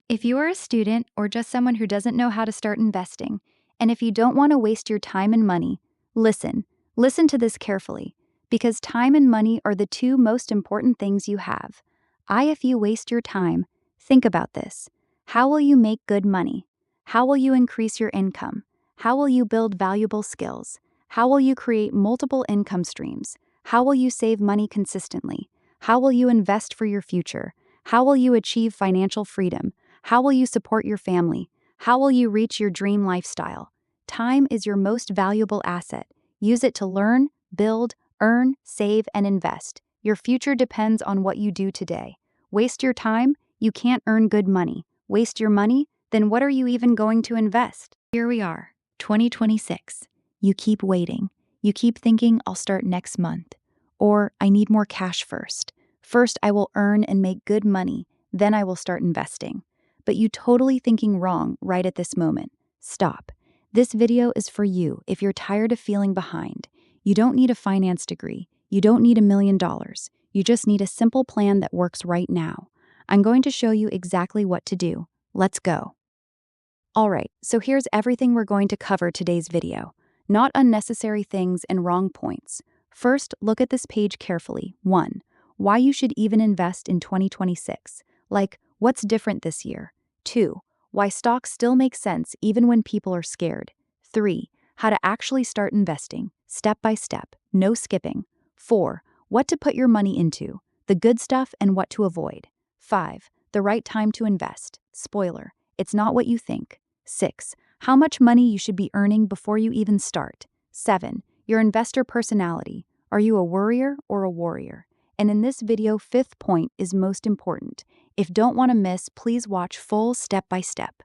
If you are a student or just someone who doesn't know how to start investing, and if you don't want to waste your time and money, listen. Listen to this carefully, because time and money are the two most important things you have. If you waste your time, think about this. How will you make good money? How will you increase your income? How will you build valuable skills? How will you create multiple income streams? How will you save money consistently? How will you invest for your future? How will you achieve financial freedom? How will you support your family? How will you reach your dream lifestyle? Time is your most valuable asset. Use it to learn, build, earn, save, and invest. Your future depends on what you do today. Waste your time? You can't earn good money. Waste your money? Then what are you even going to invest? Here we are, 2026. You keep waiting. You keep thinking, I'll start next month. Or, I need more cash first. First, I will earn and make good money. Then I will start investing. But you totally thinking wrong right at this moment. Stop. This video is for you if you're tired of feeling behind. You don't need a finance degree. You don't need $1,000,000. You just need a simple plan that works right now. I'm going to show you exactly what to do. Let's go. Alright, so here's everything we're going to cover today's video. Not unnecessary things and wrong points. First, look at this page carefully. 1. Why you should even invest in 2026. Like, what's different this year? 2. Why stocks still make sense even when people are scared. 3. How to actually start investing, step by step, no skipping. 4. What to put your money into, the good stuff and what to avoid. 5. The right time to invest. Spoiler, it's not what you think. 6. How much money you should be earning before you even start. 7. Your investor personality. Are you a worrier or a warrior? And in this video, 5th point is most important. If don't want to miss, please watch full step by step.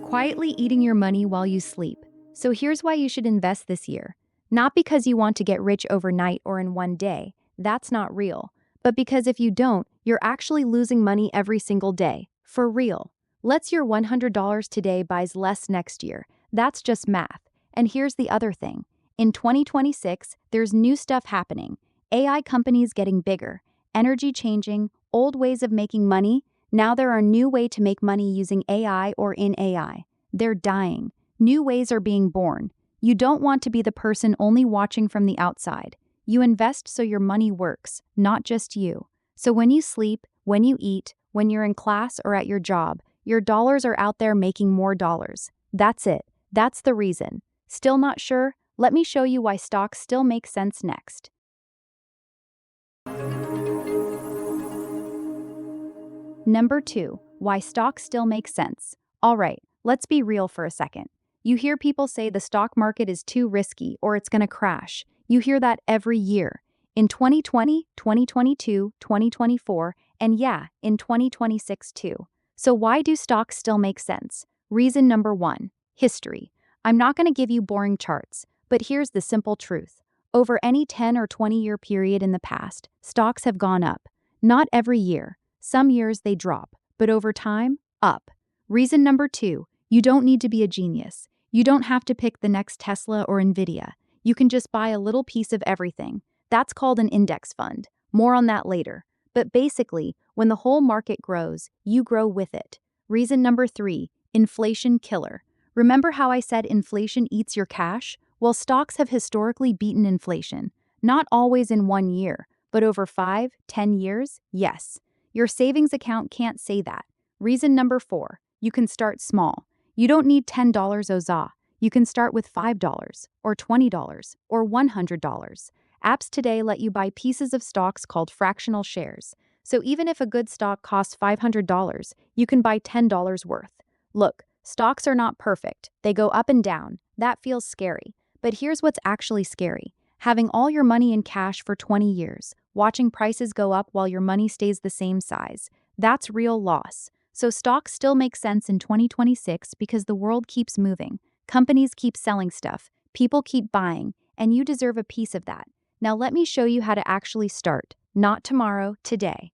Quietly eating your money while you sleep. So here's why you should invest this year. Not because you want to get rich overnight or in one day. That's not real. But because if you don't, you're actually losing money every single day. For real. Let's your $100 today buys less next year. That's just math. And here's the other thing. In 2026, there's new stuff happening. AI companies getting bigger, energy changing, old ways of making money. Now there are new ways to make money using AI or in AI. They're dying. New ways are being born. You don't want to be the person only watching from the outside. You invest so your money works, not just you. So when you sleep, when you eat, when you're in class or at your job, your dollars are out there making more dollars. That's it. That's the reason. Still not sure? Let me show you why stocks still make sense next. Number 2, why stocks still make sense. Alright, let's be real for a second. You hear people say the stock market is too risky or it's gonna crash. You hear that every year. In 2020, 2022, 2024, and yeah, in 2026 too. So why do stocks still make sense? Reason number 1, history. I'm not gonna give you boring charts, but here's the simple truth. Over any 10 or 20-year period in the past, stocks have gone up. Not every year. Some years they drop, but over time, up. Reason number 2, you don't need to be a genius. You don't have to pick the next Tesla or Nvidia. You can just buy a little piece of everything. That's called an index fund. More on that later. But basically, when the whole market grows, you grow with it. Reason number 3, inflation killer. Remember how I said inflation eats your cash? Well, stocks have historically beaten inflation. Not always in 1 year, but over 5, 10 years, yes. Your savings account can't say that. Reason number 4, you can start small. You don't need $10 OZA. You can start with $5 or $20 or $100. Apps today let you buy pieces of stocks called fractional shares. So even if a good stock costs $500, you can buy $10 worth. Look, stocks are not perfect. They go up and down. That feels scary. But here's what's actually scary. Having all your money in cash for 20 years, watching prices go up while your money stays the same size. That's real loss. So stocks still make sense in 2026 because the world keeps moving. Companies keep selling stuff. People keep buying. And you deserve a piece of that. Now let me show you how to actually start. Not tomorrow, today.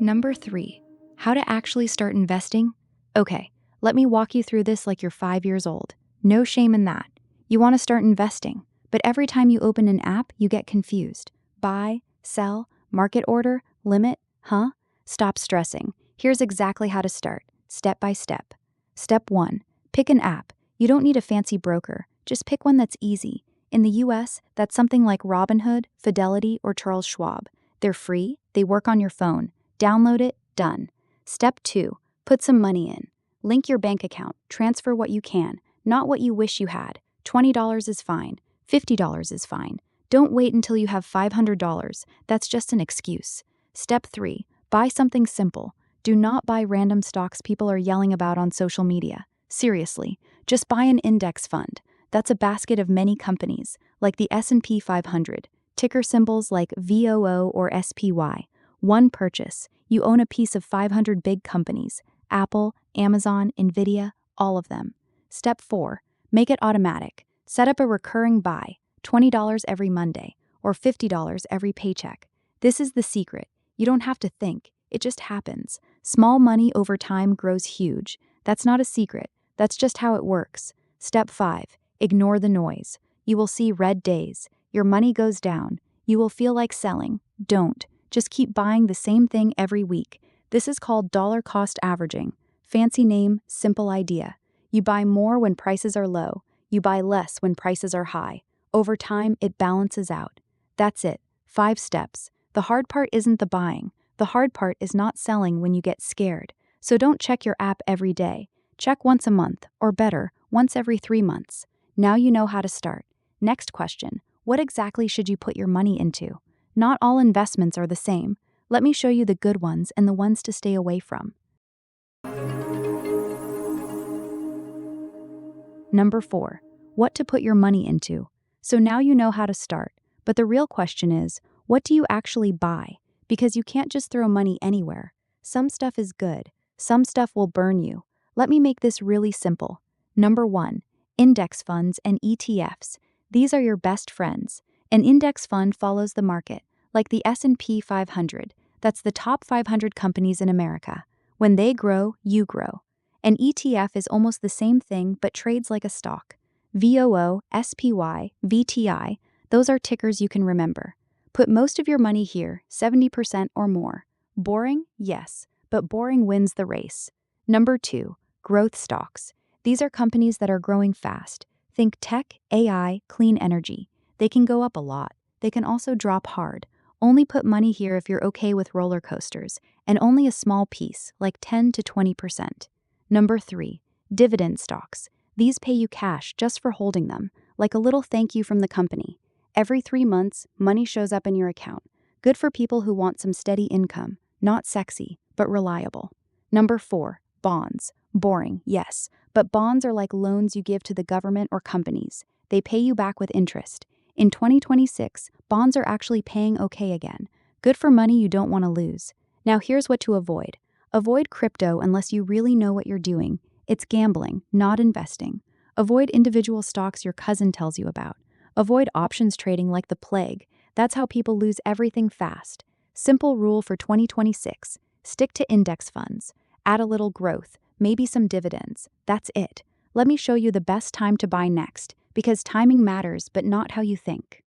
Number 3, how to actually start investing? Okay, let me walk you through this like you're 5 years old. No shame in that. You want to start investing, But every time you open an app, you get confused. Buy, sell, market order, limit, huh? Stop stressing. Here's exactly how to start, step by step. Step 1. Pick an app. You don't need a fancy broker. Just pick one that's easy. In the US, that's something like Robinhood, Fidelity, or Charles Schwab. They're free, they work on your phone. Download it, done. Step 2. Put some money in. Link your bank account, transfer what you can, not what you wish you had. $20 is fine, $50 is fine. Don't wait until you have $500, that's just an excuse. Step 3. Buy something simple. Do not buy random stocks people are yelling about on social media. Seriously, just buy an index fund. That's a basket of many companies, like the S&P 500, ticker symbols like VOO or SPY. One purchase, you own a piece of 500 big companies, Apple, Amazon, Nvidia, all of them. Step 4. Make it automatic. Set up a recurring buy, $20 every Monday, or $50 every paycheck. This is the secret. You don't have to think, it just happens. Small money over time grows huge. That's not a secret, that's just how it works. Step 5. Ignore the noise. You will see red days. Your money goes down. You will feel like selling. Don't. Just keep buying the same thing every week. This is called dollar cost averaging. Fancy name, simple idea. You buy more when prices are low. You buy less when prices are high. Over time, it balances out. That's it. 5 steps. The hard part isn't the buying. The hard part is not selling when you get scared. So don't check your app every day. Check once a month, or better, once every 3 months. Now you know how to start. Next question. What exactly should you put your money into? Not all investments are the same. Let me show you the good ones and the ones to stay away from. Number 4. What to put your money into. So now you know how to start. But the real question is, what do you actually buy? Because you can't just throw money anywhere. Some stuff is good. Some stuff will burn you. Let me make this really simple. Number 1. Index funds and ETFs. These are your best friends. An index fund follows the market, like the S&P 500. That's the top 500 companies in America. When they grow, you grow. An ETF is almost the same thing but trades like a stock. VOO, SPY, VTI, those are tickers you can remember. Put most of your money here, 70% or more. Boring? Yes, but boring wins the race. Number 2. Growth stocks. These are companies that are growing fast. Think tech, AI, clean energy. They can go up a lot. They can also drop hard. Only put money here if you're okay with roller coasters, and only a small piece, like 10 to 20%. Number 3. Dividend stocks. These pay you cash just for holding them, like a little thank you from the company. Every 3 months, money shows up in your account. Good for people who want some steady income, not sexy, but reliable. Number 4. Bonds. Boring, yes, but bonds are like loans you give to the government or companies. They pay you back with interest. In 2026, bonds are actually paying okay again. Good for money you don't want to lose. Now here's what to avoid. Avoid crypto unless you really know what you're doing. It's gambling, not investing. Avoid individual stocks your cousin tells you about. Avoid options trading like the plague. That's how people lose everything fast. Simple rule for 2026. Stick to index funds. Add a little growth, maybe some dividends. That's it. Let me show you the best time to buy next, because timing matters, but not how you think.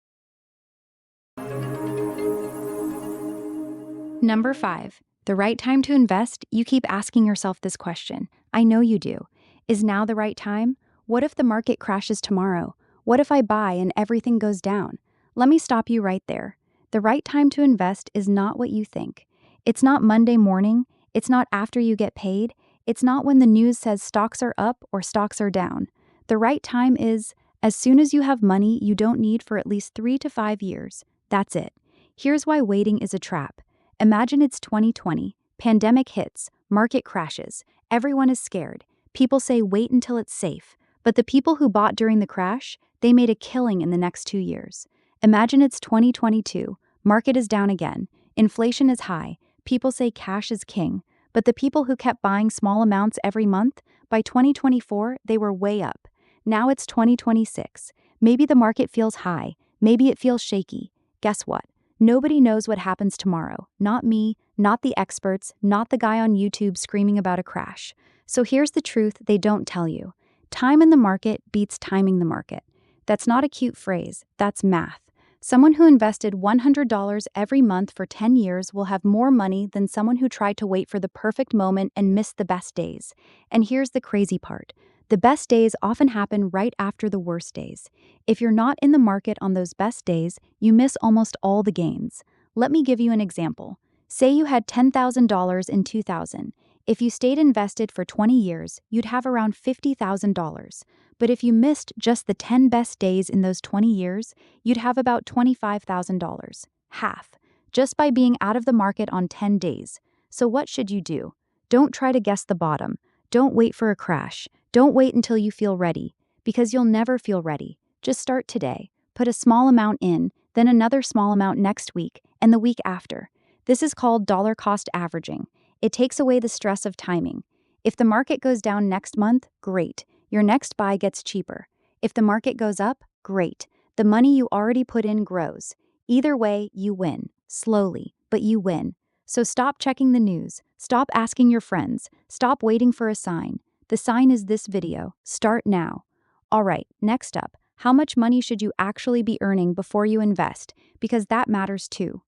Number 5. The right time to invest? You keep asking yourself this question. I know you do. Is now the right time? What if the market crashes tomorrow? What if I buy and everything goes down? Let me stop you right there. The right time to invest is not what you think. It's not Monday morning. It's not after you get paid. It's not when the news says stocks are up or stocks are down. The right time is as soon as you have money you don't need for at least 3 to 5 years. That's it. Here's why waiting is a trap. Imagine it's 2020. Pandemic hits. Market crashes. Everyone is scared. People say wait until it's safe. But the people who bought during the crash, they made a killing in the next 2 years. Imagine it's 2022. Market is down again. Inflation is high. People say cash is king. But the people who kept buying small amounts every month, by 2024, they were way up. Now it's 2026. Maybe the market feels high. Maybe it feels shaky. Guess what? Nobody knows what happens tomorrow. Not me, not the experts, not the guy on YouTube screaming about a crash. So here's the truth they don't tell you. Time in the market beats timing the market. That's not a cute phrase, that's math. Someone who invested $100 every month for 10 years will have more money than someone who tried to wait for the perfect moment and missed the best days. And here's the crazy part. The best days often happen right after the worst days. If you're not in the market on those best days, you miss almost all the gains. Let me give you an example. Say you had $10,000 in 2000. If you stayed invested for 20 years, you'd have around $50,000. But if you missed just the 10 best days in those 20 years, you'd have about $25,000. Half. Just by being out of the market on 10 days. So what should you do? Don't try to guess the bottom. Don't wait for a crash. Don't wait until you feel ready. Because you'll never feel ready. Just start today. Put a small amount in, then another small amount next week, and the week after. This is called dollar cost averaging. It takes away the stress of timing. If the market goes down next month, great. Your next buy gets cheaper. If the market goes up, great. The money you already put in grows. Either way, you win. Slowly, but you win. So stop checking the news. Stop asking your friends. Stop waiting for a sign. The sign is this video. Start now. All right, next up, how much money should you actually be earning before you invest? Because that matters too.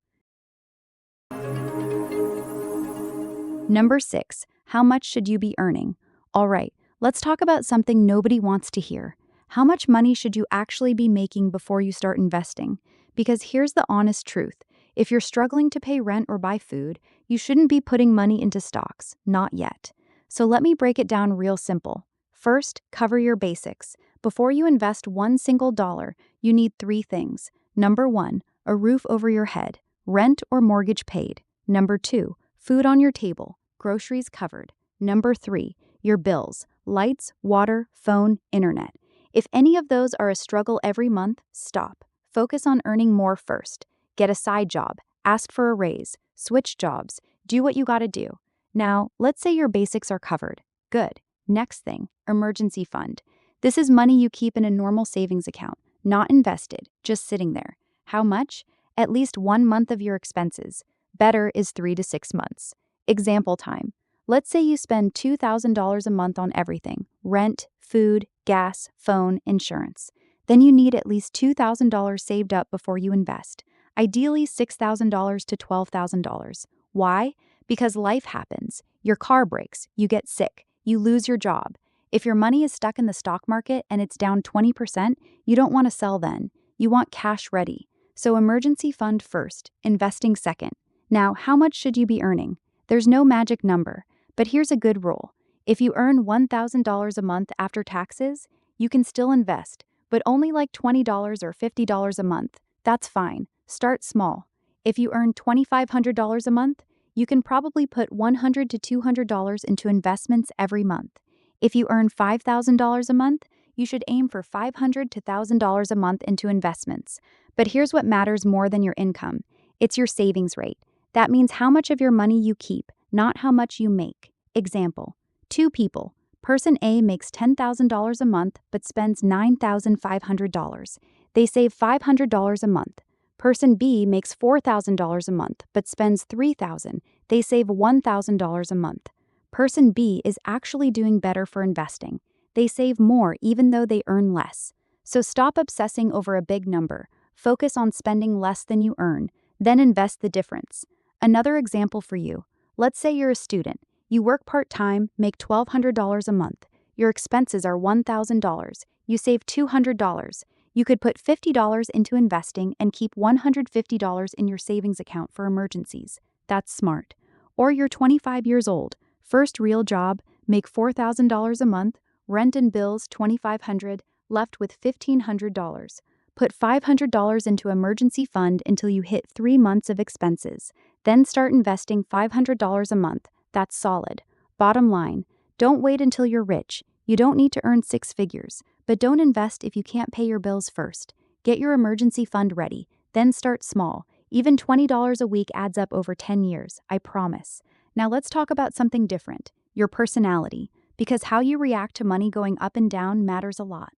Number 6, how much should you be earning? All right, let's talk about something nobody wants to hear. How much money should you actually be making before you start investing? Because here's the honest truth. If you're struggling to pay rent or buy food, you shouldn't be putting money into stocks, not yet. So let me break it down real simple. First, cover your basics. Before you invest one single dollar, you need 3 things. Number 1, a roof over your head, rent or mortgage paid. Number 2, food on your table, groceries covered. Number 3, your bills, lights, water, phone, internet. If any of those are a struggle every month, stop. Focus on earning more first. Get a side job, ask for a raise, switch jobs, do what you gotta do. Now, let's say your basics are covered. Good. Next thing, emergency fund. This is money you keep in a normal savings account, not invested, just sitting there. How much? At least 1 month of your expenses. Better is 3 to 6 months. Example time. Let's say you spend $2,000 a month on everything: rent, food, gas, phone, insurance. Then you need at least $2,000 saved up before you invest. Ideally $6,000 to $12,000. Why? Because life happens. Your car breaks, you get sick, you lose your job. If your money is stuck in the stock market and it's down 20%, you don't want to sell then. You want cash ready. So emergency fund first, investing second. Now, how much should you be earning? There's no magic number, but here's a good rule. If you earn $1,000 a month after taxes, you can still invest, but only like $20 or $50 a month. That's fine. Start small. If you earn $2,500 a month, you can probably put $100 to $200 into investments every month. If you earn $5,000 a month, you should aim for $500 to $1,000 a month into investments. But here's what matters more than your income. It's your savings rate. That means how much of your money you keep, not how much you make. Example, 2 people. Person A makes $10,000 a month but spends $9,500. They save $500 a month. Person B makes $4,000 a month but spends $3,000. They save $1,000 a month. Person B is actually doing better for investing. They save more even though they earn less. So stop obsessing over a big number. Focus on spending less than you earn, then invest the difference. Another example for you. Let's say you're a student. You work part-time, make $1,200 a month. Your expenses are $1,000. You save $200. You could put $50 into investing and keep $150 in your savings account for emergencies. That's smart. Or you're 25 years old, first real job, make $4,000 a month, rent and bills $2,500, left with $1,500. Put $500 into emergency fund until you hit 3 months of expenses. Then start investing $500 a month. That's solid. Bottom line, don't wait until you're rich. You don't need to earn 6 figures, but don't invest if you can't pay your bills first. Get your emergency fund ready, then start small. Even $20 a week adds up over 10 years, I promise. Now let's talk about something different, your personality, because how you react to money going up and down matters a lot.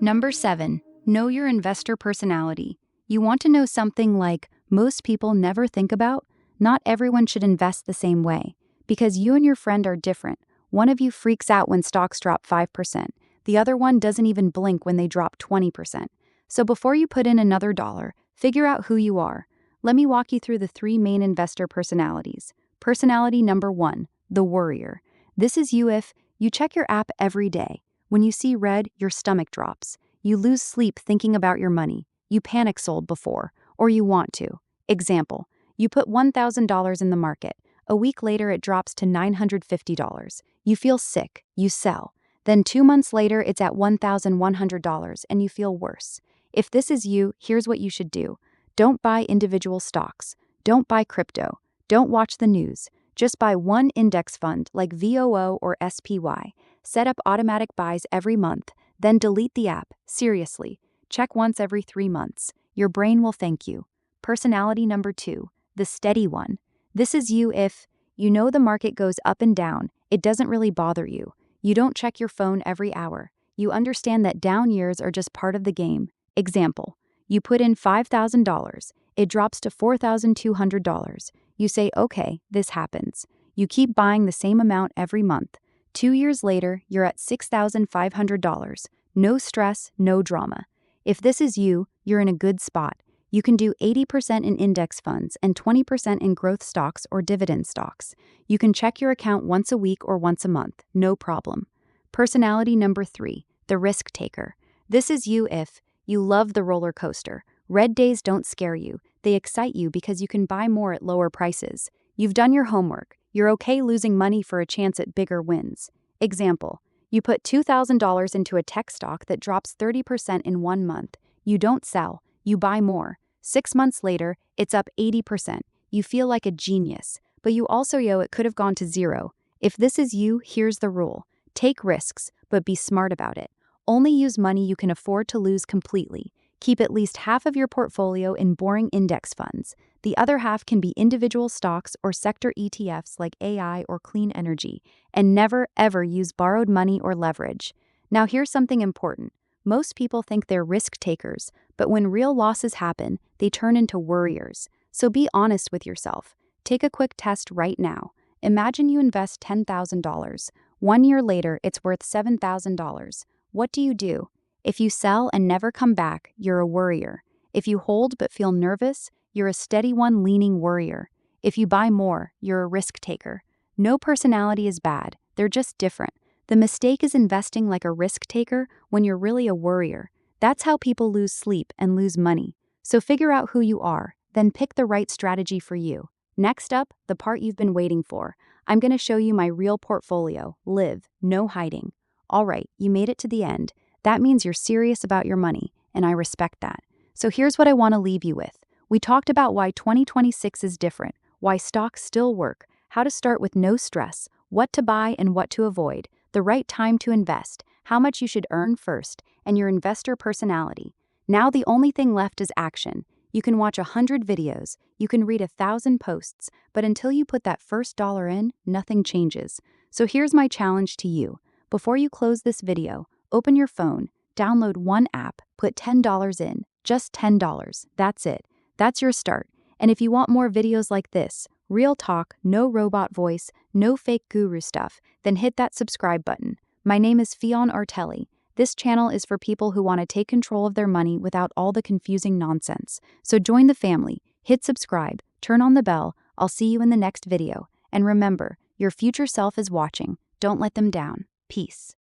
Number 7, know your investor personality. You want to know something like most people never think about? Not everyone should invest the same way, because you and your friend are different. One of you freaks out when stocks drop 5%. The other one doesn't even blink when they drop 20%. So before you put in another dollar, figure out who you are. Let me walk you through the 3 main investor personalities. Personality number 1, the worrier. This is you if you check your app every day. When you see red, your stomach drops. You lose sleep thinking about your money. You panic sold before, or you want to. Example, you put $1,000 in the market. A week later, it drops to $950. You feel sick, you sell. Then 2 months later, it's at $1,100 and you feel worse. If this is you, here's what you should do. Don't buy individual stocks. Don't buy crypto. Don't watch the news. Just buy one index fund like VOO or SPY. Set up automatic buys every month, then delete the app. Seriously. Check once every 3 months. Your brain will thank you. Personality number 2, the steady one. This is you if you know the market goes up and down. It doesn't really bother you. You don't check your phone every hour. You understand that down years are just part of the game. Example, you put in $5,000. It drops to $4,200. You say, okay, this happens. You keep buying the same amount every month. 2 years later, you're at $6,500. No stress, no drama. If this is you, you're in a good spot. You can do 80% in index funds and 20% in growth stocks or dividend stocks. You can check your account once a week or once a month, no problem. Personality number 3, the risk taker. This is you if you love the roller coaster. Red days don't scare you. They excite you because you can buy more at lower prices. You've done your homework. You're okay losing money for a chance at bigger wins. Example, you put $2,000 into a tech stock that drops 30% in 1 month. You don't sell. You buy more. 6 months later, it's up 80%. You feel like a genius, but you also know it could have gone to zero. If this is you, here's the rule. Take risks, but be smart about it. Only use money you can afford to lose completely. Keep at least half of your portfolio in boring index funds. The other half can be individual stocks or sector ETFs like AI or clean energy. And never, ever use borrowed money or leverage. Now here's something important. Most people think they're risk takers, but when real losses happen, they turn into worriers. So be honest with yourself. Take a quick test right now. Imagine you invest $10,000. 1 year later, it's worth $7,000. What do? If you sell and never come back, you're a worrier. If you hold but feel nervous, you're a steady one leaning worrier. If you buy more, you're a risk taker. No personality is bad, they're just different. The mistake is investing like a risk taker when you're really a worrier. That's how people lose sleep and lose money. So figure out who you are, then pick the right strategy for you. Next up, the part you've been waiting for. I'm going to show you my real portfolio. Live, no hiding. All right, you made it to the end. That means you're serious about your money, and I respect that. So here's what I want to leave you with. We talked about why 2026 is different, why stocks still work, how to start with no stress, what to buy and what to avoid, the right time to invest, how much you should earn first, and your investor personality. Now the only thing left is action. You can watch 100 videos, you can read 1,000 posts, but until you put that first dollar in, nothing changes. So here's my challenge to you. Before you close this video, open your phone, download one app, put $10 in, just $10. That's it. That's your start. And if you want more videos like this, real talk, no robot voice, no fake guru stuff, then hit that subscribe button. My name is Fieon Artelli. This channel is for people who want to take control of their money without all the confusing nonsense. So join the family, hit subscribe, turn on the bell. I'll see you in the next video. And remember, your future self is watching. Don't let them down. Peace.